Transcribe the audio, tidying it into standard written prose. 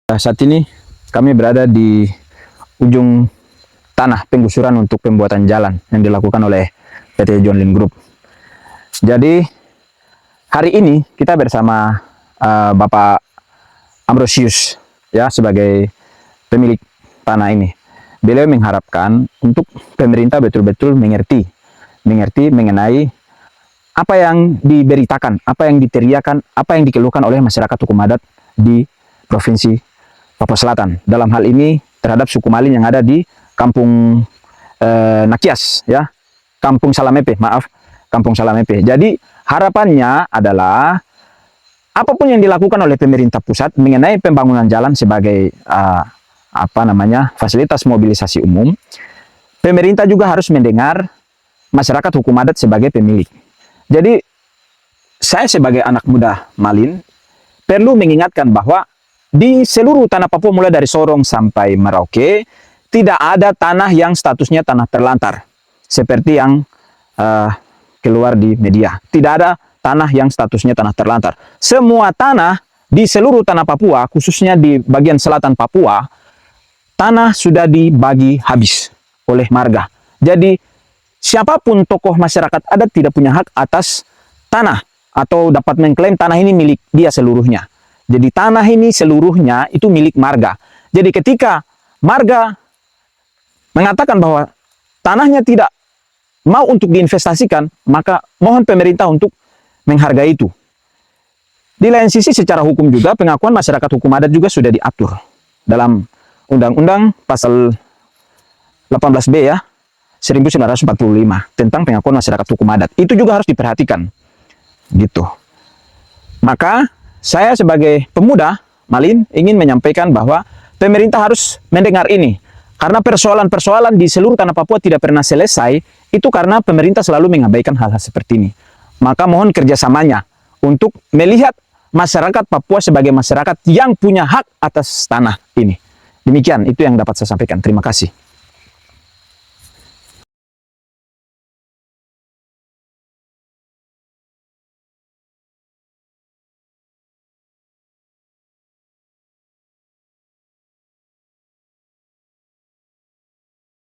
Saat ini kami berada di ujung tanah penggusuran untuk pembuatan jalan yang dilakukan oleh PT John Lynn Group. Jadi hari ini kita bersama Bapak Ambrosius ya sebagai pemilik tanah ini. Beliau mengharapkan untuk pemerintah betul-betul mengerti mengenai apa yang diberitakan, apa yang diteriakan, apa yang dikeluhkan oleh masyarakat hukum adat di Provinsi Papua Selatan. Dalam hal ini terhadap suku Malin yang ada di Kampung Nakias, ya, Kampung Salamepe, Kampung Salamepe. Jadi harapannya adalah apapun yang dilakukan oleh pemerintah pusat mengenai pembangunan jalan sebagai fasilitas mobilisasi umum, pemerintah juga harus mendengar masyarakat hukum adat sebagai pemilik. Jadi saya sebagai anak muda Malin perlu mengingatkan bahwa di seluruh tanah Papua mulai dari Sorong sampai Merauke tidak ada tanah yang statusnya tanah terlantar seperti yang keluar di media. Tidak ada tanah yang statusnya tanah terlantar. Semua tanah di seluruh tanah Papua, khususnya di bagian selatan Papua, tanah sudah dibagi habis oleh marga. Jadi siapapun tokoh masyarakat adat tidak punya hak atas tanah atau dapat mengklaim tanah ini milik dia seluruhnya. Jadi tanah ini seluruhnya itu milik marga. Jadi ketika marga mengatakan bahwa tanahnya tidak mau untuk diinvestasikan, maka mohon pemerintah untuk menghargai itu. Di lain sisi secara hukum juga pengakuan masyarakat hukum adat juga sudah diatur dalam Undang-Undang Pasal 18B ya 1945 tentang pengakuan masyarakat hukum adat. Itu juga harus diperhatikan. Gitu. Maka saya sebagai pemuda Malin ingin menyampaikan bahwa pemerintah harus mendengar ini. Karena persoalan-persoalan di seluruh tanah Papua tidak pernah selesai, itu karena pemerintah selalu mengabaikan hal-hal seperti ini. Maka mohon kerjasamanya untuk melihat masyarakat Papua sebagai masyarakat yang punya hak atas tanah ini. Demikian, itu yang dapat saya sampaikan. Terima kasih.